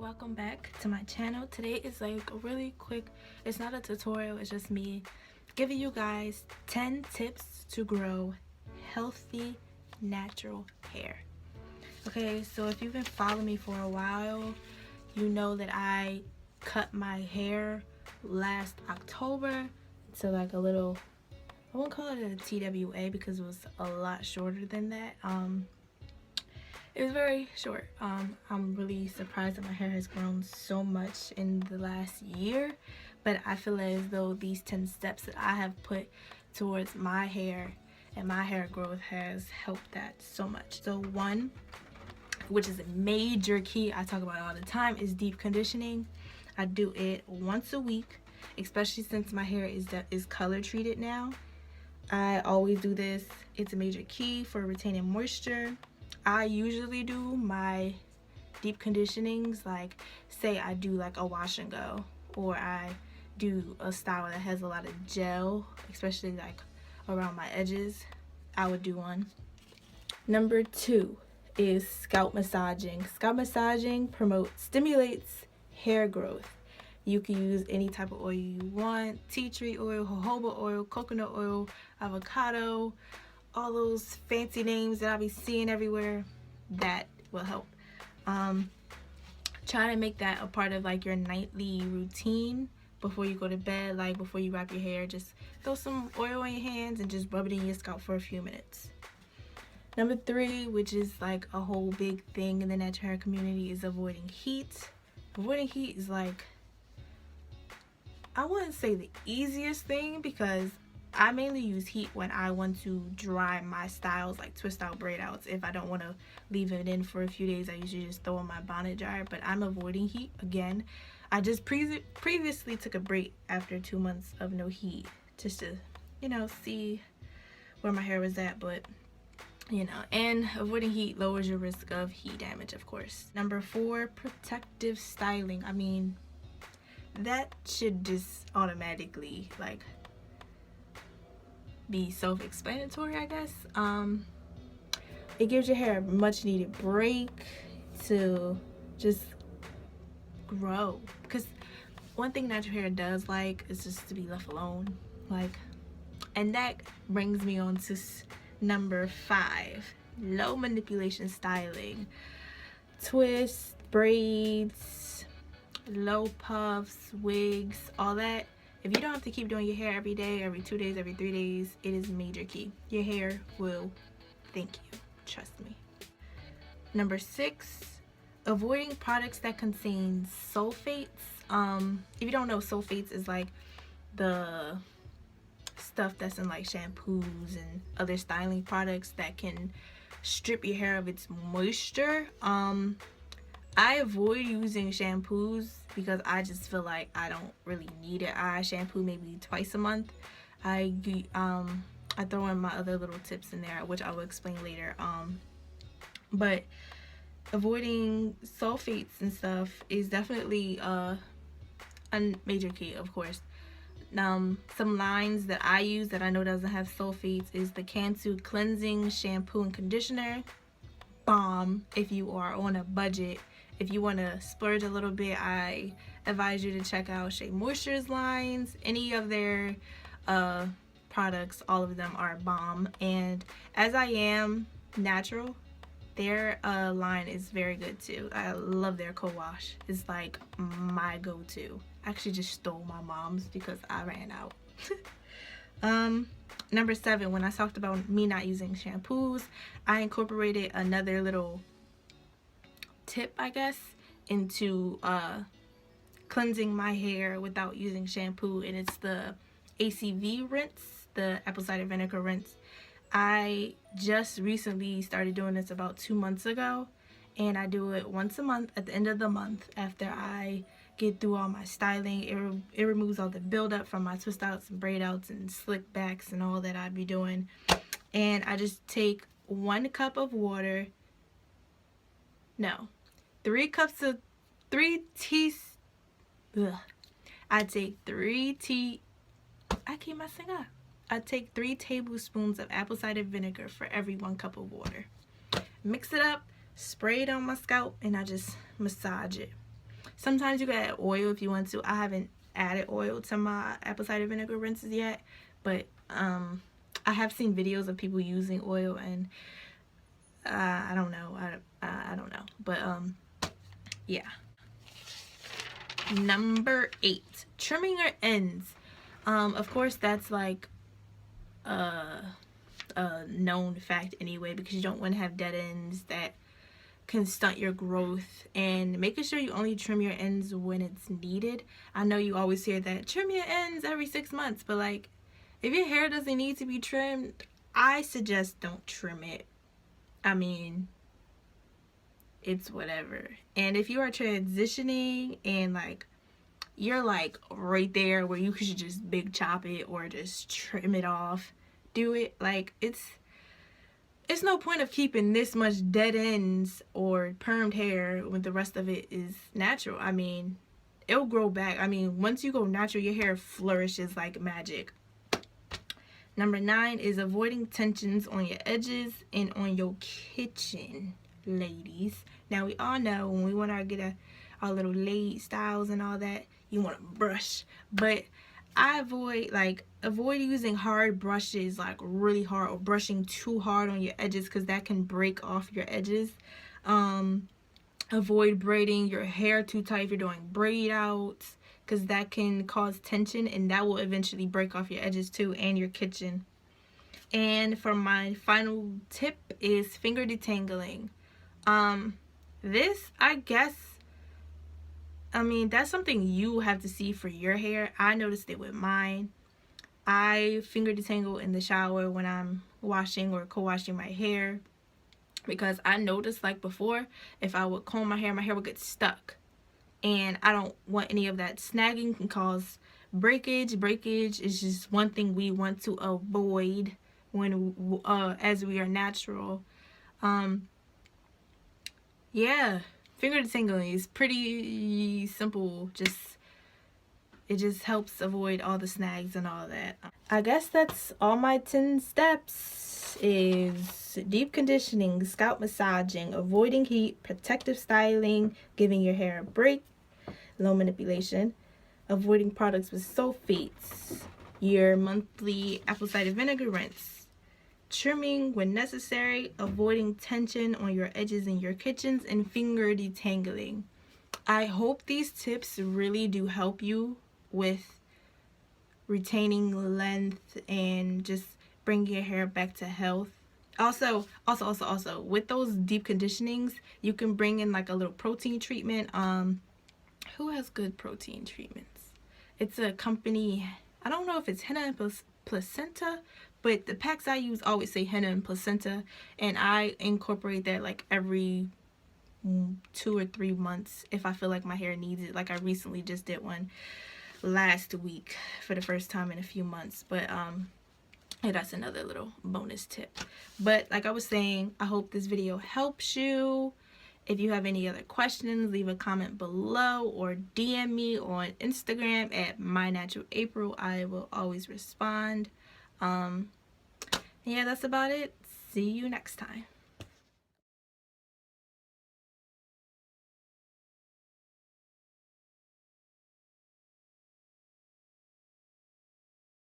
Welcome back to my channel. Today is like a really quick, it's not a tutorial, it's just me giving you guys 10 tips to grow healthy natural hair. Okay, so if you've been following me for a while, you know that I cut my hair last October to like a little, I won't call it a TWA because it was a lot shorter than that. It was very short. I'm really surprised that my hair has grown so much in the last year, but I feel as though these 10 steps that I have put towards my hair and my hair growth has helped that so much. So one, which is a major key I talk about all the time, is deep conditioning. I do it once a week, especially since my hair is color treated now. I always do this. It's a major key for retaining moisture. I usually do my deep conditionings, like say I do like a wash and go, or I do a style that has a lot of gel, especially like around my edges. I would do one. Number two is scalp massaging. Scalp massaging stimulates hair growth. You can use any type of oil you want: tea tree oil, jojoba oil, coconut oil, avocado, all those fancy names that I'll be seeing everywhere. That will help. Try to make that a part of like your nightly routine before you go to bed. Like before you wrap your hair, just throw some oil on your hands and just rub it in your scalp for a few minutes. Number three, which is like a whole big thing in the natural hair community, is avoiding heat. Avoiding heat is like, I wouldn't say the easiest thing, because I mainly use heat when I want to dry my styles, like twist out, braid outs. If I don't want to leave it in for a few days, I usually just throw in my bonnet dryer. But I'm avoiding heat again. I just previously took a break after 2 months of no heat, just to, see where my hair was at. But and avoiding heat lowers your risk of heat damage, of course. Number four, protective styling. I mean, that should just automatically like be self-explanatory, I guess. It gives your hair a much needed break to just grow, because one thing natural hair does like is just to be left alone, like. And that brings me on to number five, low manipulation styling. Twists, braids, low puffs, wigs, all that. If you don't have to keep doing your hair every day, every 2 days, every 3 days, it is a major key. Your hair will thank you. Trust me. Number six, avoiding products that contain sulfates. If you don't know, sulfates is like the stuff that's in like shampoos and other styling products that can strip your hair of its moisture. I avoid using shampoos because I just feel like I don't really need it. I shampoo maybe twice a month. I throw in my other little tips in there, which I will explain later. But avoiding sulfates and stuff is definitely a major key, of course. Some lines that I use that I know doesn't have sulfates is the Cantu cleansing shampoo and conditioner. Bomb if you are on a budget. If you want to splurge a little bit, I advise you to check out Shea Moisture's lines. Any of their products, all of them are bomb. And as I am natural, their line is very good too. I love their co-wash. It's like my go-to. I actually just stole my mom's because I ran out. Number seven, when I talked about me not using shampoos, I incorporated another little tip, I guess, into cleansing my hair without using shampoo, and it's the ACV rinse, the apple cider vinegar rinse. I just recently started doing this about 2 months ago, and I do it once a month at the end of the month after I get through all my styling. It removes all the buildup from my twist outs and braid outs and slick backs and all that I'd be doing. And I just take 1 cup of water. No, 3 cups of 3 tea. I take 3 tea. I keep messing up. I take 3 tablespoons of apple cider vinegar for every 1 cup of water. Mix it up, spray it on my scalp, and I just massage it. Sometimes you can add oil if you want to. I haven't added oil to my apple cider vinegar rinses yet, but I have seen videos of people using oil, and I don't know. I don't know, but yeah. Number 8, trimming your ends. Of course, that's like a known fact anyway, because you don't want to have dead ends that can stunt your growth, and making sure you only trim your ends when it's needed. I know you always hear that trim your ends every 6 months, but like, if your hair doesn't need to be trimmed, I suggest don't trim it. I mean, it's whatever. And if you are transitioning and like you're like right there where you should just big chop it or just trim it off, do it. Like, it's no point of keeping this much dead ends or permed hair when the rest of it is natural. I mean, it'll grow back. I mean, once you go natural, your hair flourishes like magic. Number 9 is avoiding tensions on your edges and on your kitchen, ladies. Now, we all know when we want to get our little laid styles and all that, you want to brush. But I avoid using hard brushes, like really hard, or brushing too hard on your edges, because that can break off your edges. Avoid braiding your hair too tight if you're doing braid outs, because that can cause tension, and that will eventually break off your edges too, and your kitchen. And for my final tip is finger detangling. This, I guess, I mean, that's something you have to see for your hair. I noticed it with mine. I finger detangle in the shower when I'm washing or co-washing my hair, because I noticed, like before, if I would comb my hair would get stuck. And I don't want any of that. Snagging can cause breakage. Breakage is just one thing we want to avoid when as we are natural. Yeah, finger detangling is pretty simple. It just helps avoid all the snags and all that. I guess that's all my 10 steps is deep conditioning, scalp massaging, avoiding heat, protective styling, giving your hair a break, low manipulation, avoiding products with sulfates, your monthly apple cider vinegar rinse, trimming when necessary, avoiding tension on your edges in your kitchens, and finger detangling. I hope these tips really do help you with retaining length and just bringing your hair back to health. Also, with those deep conditionings, you can bring in like a little protein treatment. Who has good protein treatments? It's a company, I don't know if it's Henna and Placenta, but the packs I use always say Henna and Placenta, and I incorporate that like every 2 or 3 months if I feel like my hair needs it. Like, I recently just did one last week for the first time in a few months, but yeah, that's another little bonus tip. But like I was saying, I hope this video helps you. If you have any other questions, leave a comment below or DM me on Instagram at mynaturalapril. I will always respond. Yeah, that's about it. See you next time.